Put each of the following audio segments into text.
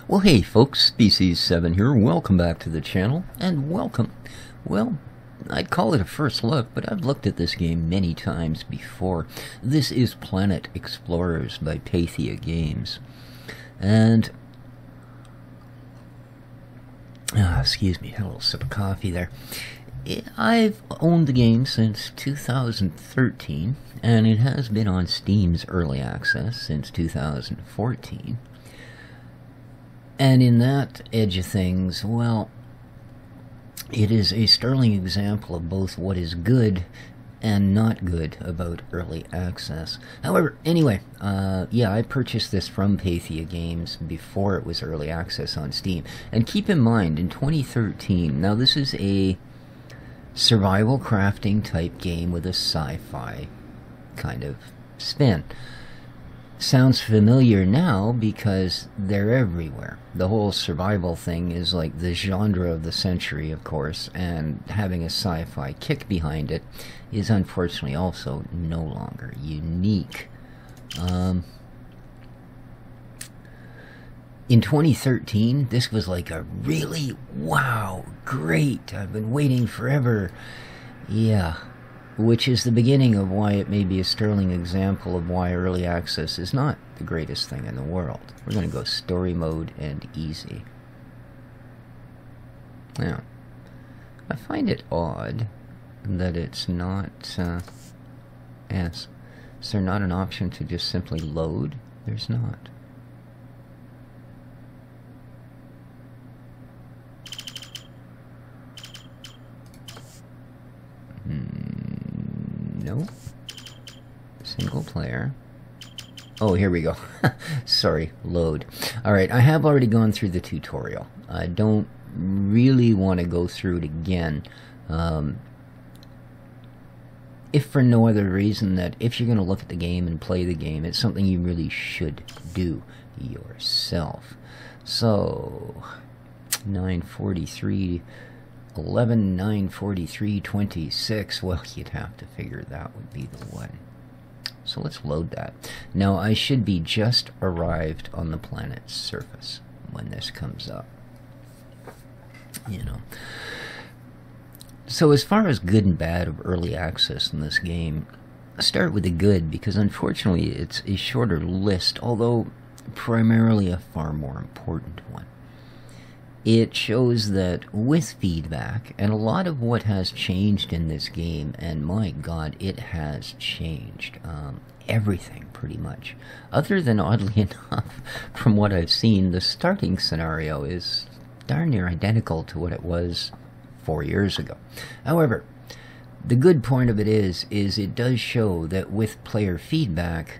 Well, hey folks, Species7 here. Welcome back to the channel, and welcome. Well, I'd call it a first look, but I've looked at this game many times before. This is Planet Explorers by Pathea Games. And, excuse me, had a little sip of coffee there. I've owned the game since 2013, and it has been on Steam's Early Access since 2014. And in that edge of things, well, it is a sterling example of both what is good and not good about early access. However, anyway, yeah, I purchased this from Pathea Games before it was early access on Steam. And keep in mind, in 2013, now this is a survival crafting type game with a sci-fi kind of spin. Sounds familiar now because they're everywhere. The whole survival thing is like the genre of the century, of course, and having a sci-fi kick behind it is unfortunately also no longer unique. In 2013, this was like a really, wow, great, I've been waiting forever. Yeah. Which is the beginning of why it may be a sterling example of why early access is not the greatest thing in the world. We're going to go story mode and easy. Now, I find it odd that it's not, yes, is there not an option to just simply load? There's not. Nope. Single player. Oh, here we go. Sorry, load. Alright, I have already gone through the tutorial. I don't really want to go through it again. If for no other reason that if you're going to look at the game and play the game, it's something you really should do yourself. So, 943... 11, 9, 43, 26. Well, you'd have to figure that would be the one. So let's load that. Now, I should be just arrived on the planet's surface when this comes up. You know. So as far as good and bad of early access in this game, I'll start with the good, because unfortunately it's a shorter list, although primarily a far more important one. It shows that with feedback, and a lot of what has changed in this game, and my god, it has changed everything pretty much. Other than, oddly enough, from what I've seen, the starting scenario is darn near identical to what it was 4 years ago. However, the good point of it is it does show that with player feedback,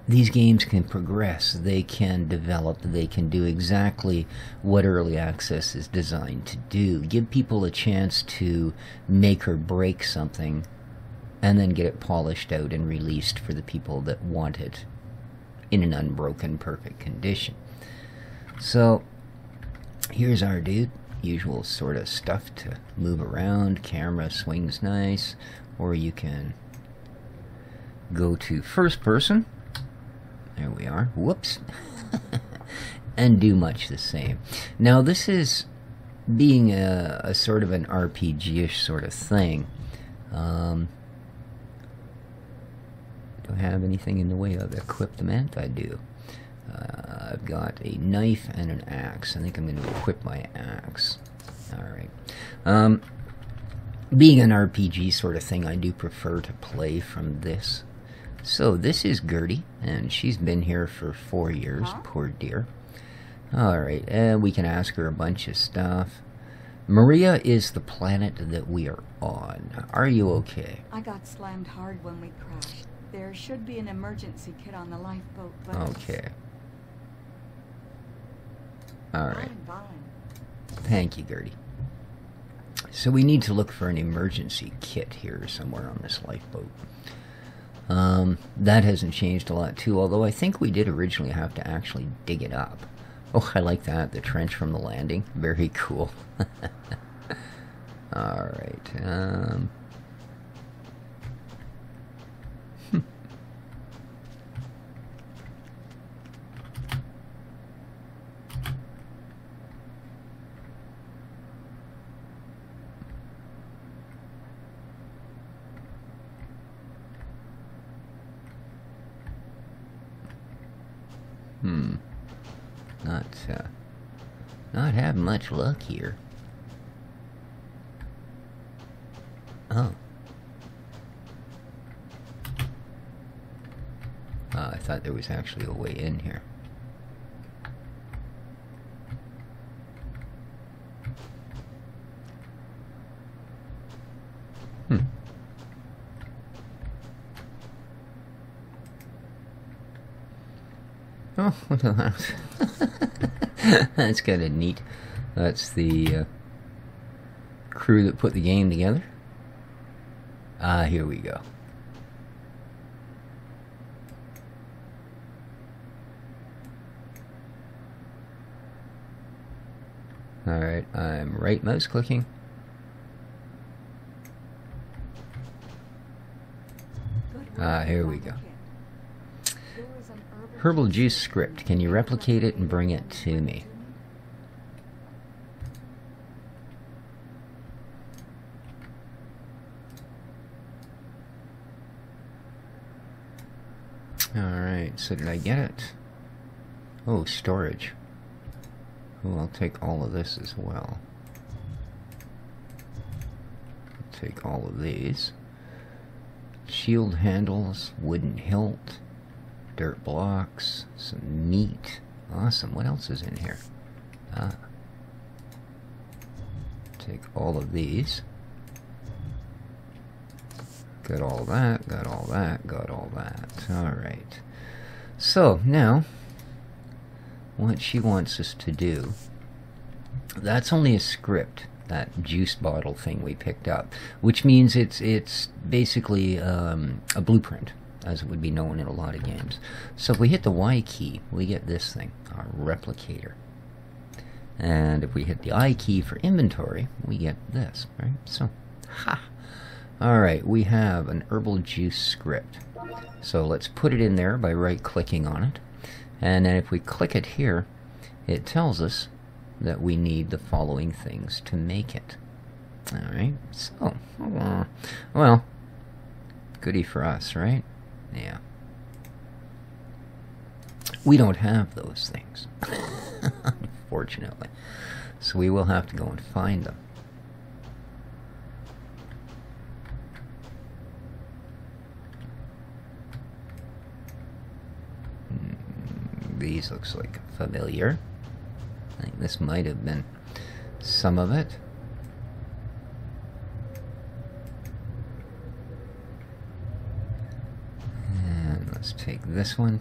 these games can progress, they can develop, they can do exactly what early access is designed to do. Give people a chance to make or break something, and then get it polished out and released for the people that want it in an unbroken, perfect condition. So, here's our dude. Usual sort of stuff to move around, camera swings nice, or you can go to first person. There we are. Whoops. And do much the same. Now, this is being a sort of an RPG-ish sort of thing. Do I have anything in the way of equipment? I do. I've got a knife and an axe. I think I'm going to equip my axe. Alright. Being an RPG sort of thing, I do prefer to play from this. So, this is Gertie, and she's been here for 4 years, poor dear. Alright, and we can ask her a bunch of stuff. Maria is the planet that we are on. Are you okay? I got slammed hard when we crashed. There should be an emergency kit on the lifeboat, but... Okay. Alright. Fine. Thank you, Gertie. So we need to look for an emergency kit here somewhere on this lifeboat. That hasn't changed a lot too, although I think we did originally have to actually dig it up. Oh, I like that, the trench from the landing. Very cool. Alright, Not, not having much luck here. Oh. I thought there was actually a way in here. Oh, look at that. That's kind of neat. That's the crew that put the game together. Ah, here we go. Alright, I'm right mouse clicking. Ah, here we go. Herbal juice script. Can you replicate it and bring it to me? Alright, so did I get it? Oh, storage. Oh, I'll take all of this as well. I'll take all of these. Shield handles, wooden hilt, dirt blocks, some meat. Awesome. What else is in here? Ah. Take all of these. Got all that, got all that, got all that. Alright. So, now, what she wants us to do, that's only a script, that juice bottle thing we picked up, which means it's basically a blueprint, as it would be known in a lot of games. So if we hit the Y key, we get this thing, our replicator. And if we hit the I key for inventory, we get this, right? So, ha! Alright, we have an herbal juice script. So let's put it in there by right-clicking on it. And then if we click it here, it tells us that we need the following things to make it. Alright, so, well, goody for us, right? Yeah. We don't have those things, unfortunately. So we will have to go and find them. These looks like familiar. I think this might have been some of it. And let's take this one.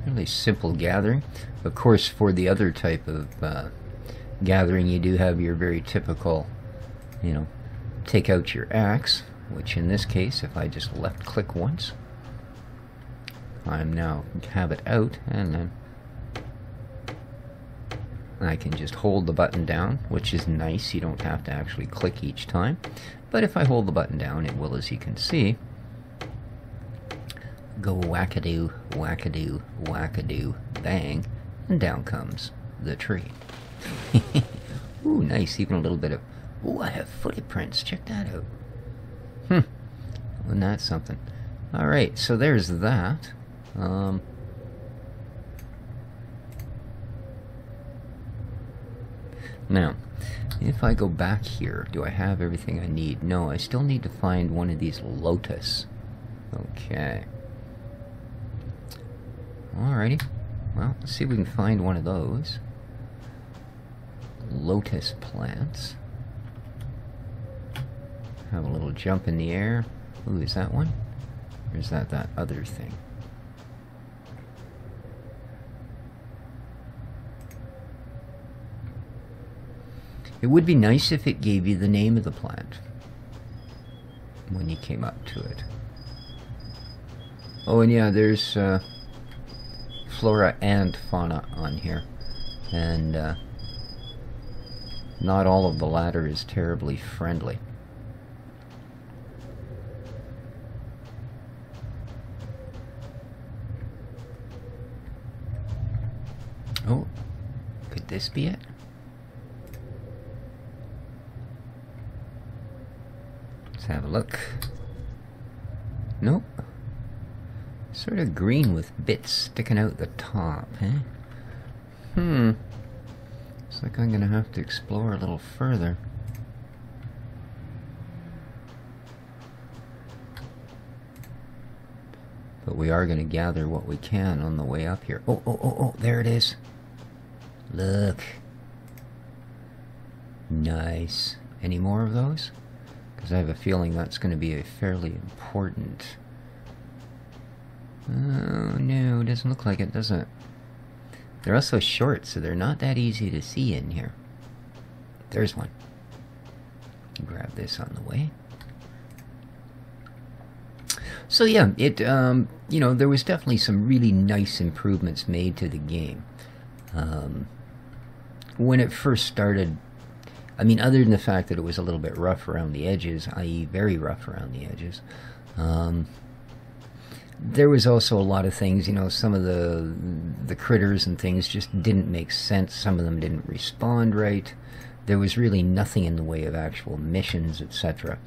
Really simple gathering. Of course, for the other type of gathering, you do have your very typical, you know, take out your axe, which in this case, if I just left click once, I'm now have it out, and then I can just hold the button down, which is nice. You don't have to actually click each time. But if I hold the button down, it will, as you can see, go wackadoo, wackadoo, wackadoo, bang, and down comes the tree. Ooh, nice. Even a little bit of... Ooh, I have footprints. Check that out. And that's something. Alright, so there's that. Now, if I go back here, do I have everything I need? No, I still need to find one of these lotus. Okay. Alrighty. Well, let's see if we can find one of those. Lotus plants. Have a little jump in the air. Ooh, is that one? Or is that that other thing? It would be nice if it gave you the name of the plant when you came up to it. Oh, and yeah, there's flora and fauna on here. And not all of the latter is terribly friendly. Oh, could this be it? Let's have a look. Nope. Sort of green with bits sticking out the top, eh? Looks like I'm gonna have to explore a little further. But we are gonna gather what we can on the way up here. Oh, there it is. Look. Nice. Any more of those? Because I have a feeling that's going to be a fairly important... Oh, no, doesn't look like it, does it? They're also short, so they're not that easy to see in here. There's one. Grab this on the way. So yeah, it, you know, there was definitely some really nice improvements made to the game. When it first started, I mean, other than the fact that it was a little bit rough around the edges, i.e. very rough around the edges, there was also a lot of things, you know, some of the critters and things just didn't make sense. Some of them didn't respond right. There was really nothing in the way of actual missions, etc.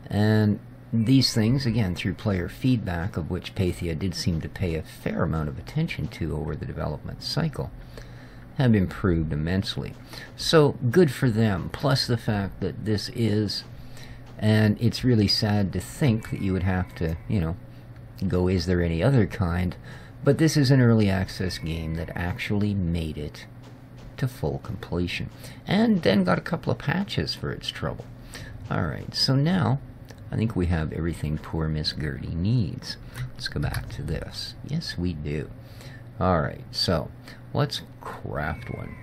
And these things, again, through player feedback, of which Pathea did seem to pay a fair amount of attention to over the development cycle, have improved immensely. So, good for them, plus the fact that this is, and it's really sad to think that you would have to, you know, go, is there any other kind? But this is an early access game that actually made it to full completion, and then got a couple of patches for its trouble. Alright, so now, I think we have everything poor Miss Gertie needs. Let's go back to this. Yes, we do. Alright, so, let's craft one.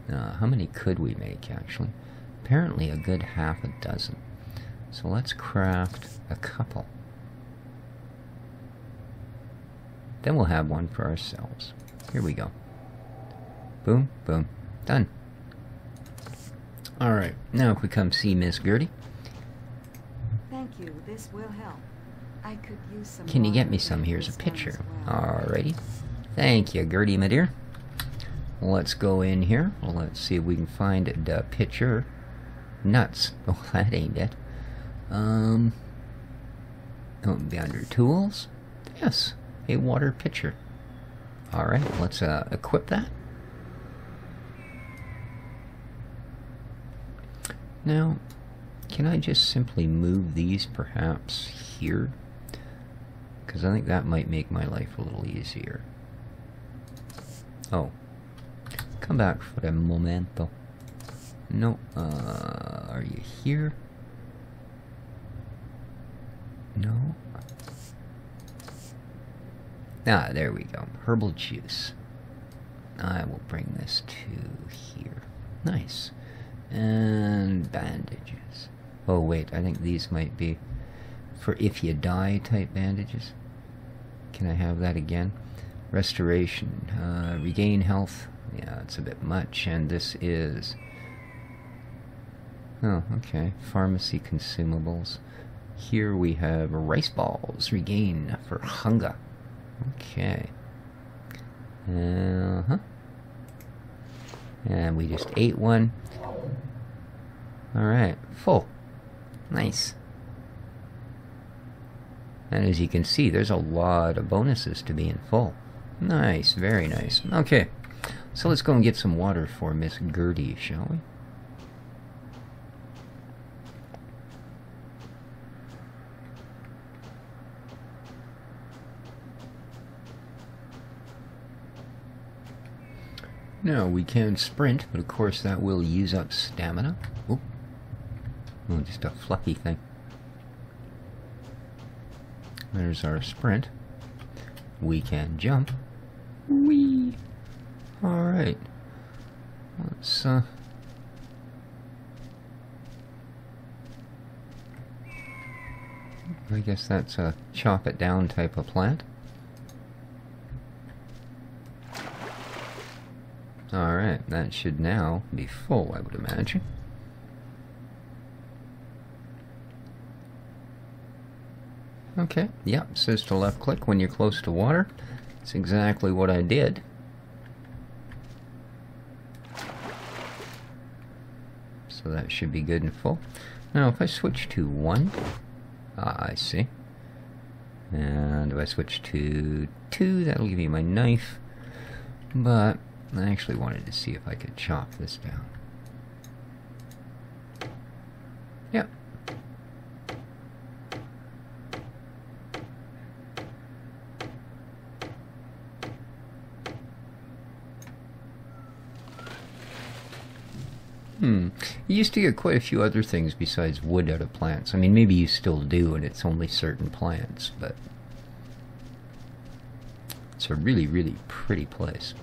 How many could we make, actually? Apparently a good half a dozen. So let's craft a couple. Then we'll have one for ourselves. Here we go. Boom, boom, done. Alright, now if we come see Miss Gertie. Thank you, this will help. I could use some. Can you get me some? Here's a pitcher. Alrighty. Thank you, Gertie, my dear. Let's go in here. Let's see if we can find the pitcher. Nuts. Oh, that ain't it. Oh, be under tools. Yes, a water pitcher. Alright, let's equip that. Now, can I just simply move these perhaps here? Because I think that might make my life a little easier. Oh. Come back for a momento. No, are you here? No? Ah, there we go. Herbal juice. I will bring this to here. Nice. And bandages. Oh wait, I think these might be for if you die type bandages. Can I have that again? Restoration. Regain health. Yeah, it's a bit much. And this is... Oh, okay. Pharmacy consumables. Here we have rice balls. Regain for hunger. Okay. Uh-huh. And we just ate one. Alright, full. Nice. And as you can see, there's a lot of bonuses to being full. Nice, very nice. Okay, so let's go and get some water for Miss Gertie, shall we? Now, we can sprint, but of course that will use up stamina. Oop. Oh, just a fluffy thing. There's our sprint. We can jump. Whee! Alright. Let's, I guess that's a chop it down type of plant. Alright, that should now be full, I would imagine. Okay, yep, yeah, says to left click when you're close to water. That's exactly what I did. So that should be good and full. Now, if I switch to 1, I see. And if I switch to 2, that'll give me my knife. But I actually wanted to see if I could chop this down. Yep. You used to get quite a few other things besides wood out of plants. I mean, maybe you still do, and it's only certain plants, but it's a really, really pretty place.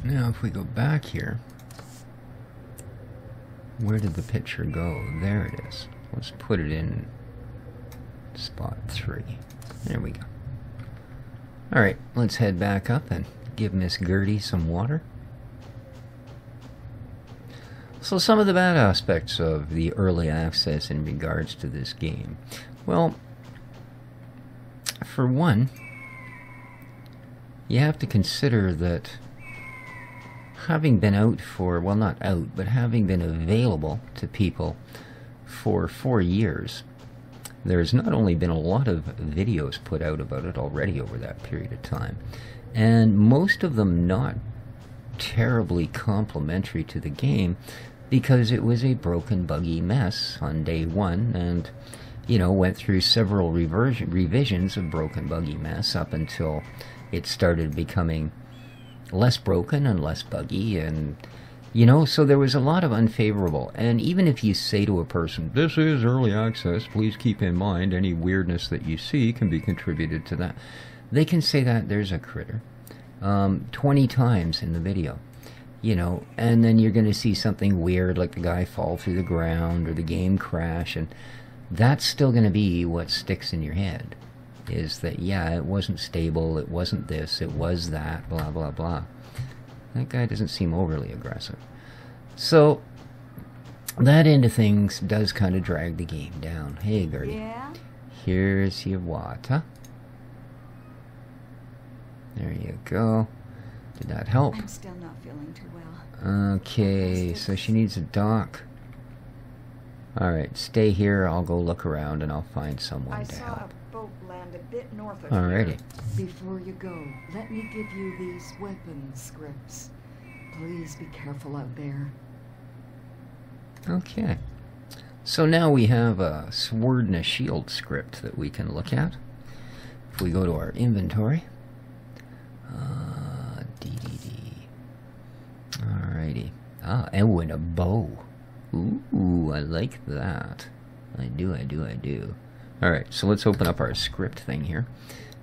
Now, if we go back here, where did the picture go? There it is. Let's put it in spot 3. There we go. Alright, let's head back up and give Miss Gertie some water. So some of the bad aspects of the early access in regards to this game. Well, for one, you have to consider that having been out for, well, not out, but having been available to people for 4 years, there's not only been a lot of videos put out about it already over that period of time, and most of them not terribly complimentary to the game, because it was a broken, buggy mess on day 1, and, you know, went through several revisions of broken, buggy mess up until it started becoming less broken and less buggy, and you know, so there was a lot of unfavorable. And even if you say to a person, this is early access, please keep in mind any weirdness that you see can be contributed to that, they can say that there's a critter 20 times in the video, you know, and then you're going to see something weird like the guy fall through the ground or the game crash, and that's still going to be what sticks in your head, is that, yeah, it wasn't stable, it wasn't this, it was that, blah, blah, blah. That guy doesn't seem overly aggressive. So, that end of things does kind of drag the game down. Hey, Gertie. Yeah? Here's your water. There you go. Did that help? I'm still not feeling too well. Okay, so she needs a dock. Alright, stay here. I'll go look around and I'll find someone to help. I saw a boat land a bit north of Alrighty. here. Before you go, let me give you these weapon scripts. Please be careful out there. Okay. So now we have a sword and a shield script that we can look at. If we go to our inventory. Alrighty. Ah, and a bow. Ooh, I like that. I do. Alright, so let's open up our script thing here.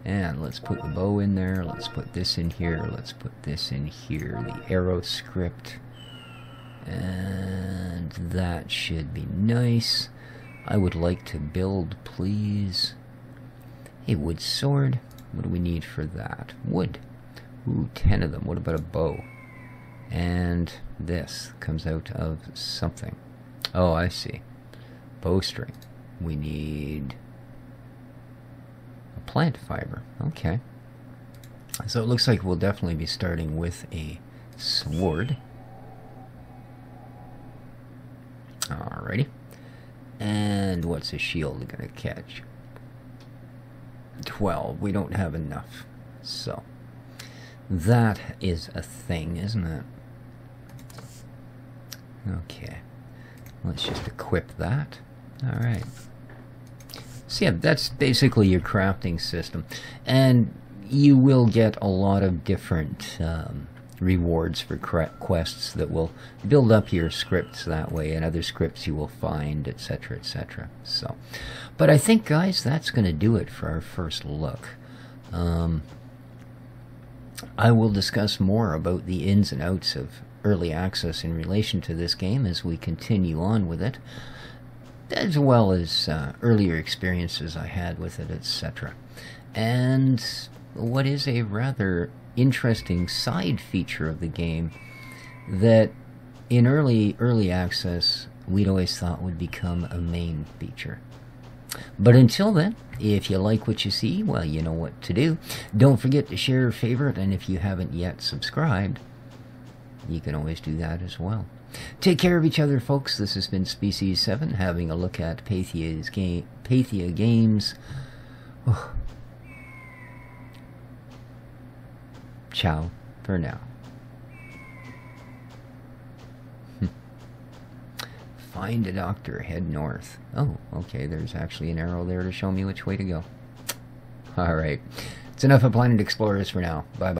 And let's put the bow in there. Let's put this in here. Let's put this in here. The arrow script. And that should be nice. I would like to build, please, a wood sword. What do we need for that? Wood. Ooh, 10 of them. What about a bow? And this comes out of something. Oh, I see. Bowstring. We need a plant fiber. Okay. So it looks like we'll definitely be starting with a sword. Alrighty. And what's a shield gonna catch? 12. We don't have enough. So that is a thing, isn't it? Okay. Let's just equip that. Alright. So yeah, that's basically your crafting system. And you will get a lot of different rewards for quests that will build up your scripts that way, and other scripts you will find, etc., etc. So, but I think, guys, that's going to do it for our first look. I will discuss more about the ins and outs of early access in relation to this game as we continue on with it, as well as earlier experiences I had with it, etc. And what is a rather interesting side feature of the game that in early access we'd always thought would become a main feature. But until then, if you like what you see, well, you know what to do. Don't forget to share, favorite, and if you haven't yet subscribed, you can always do that as well. Take care of each other, folks. This has been Species 7, having a look at Pathea Games. Oh. Ciao for now. Find a doctor, head north. Oh, okay, there's actually an arrow there to show me which way to go. Alright, it's enough of Planet Explorers for now. Bye-bye.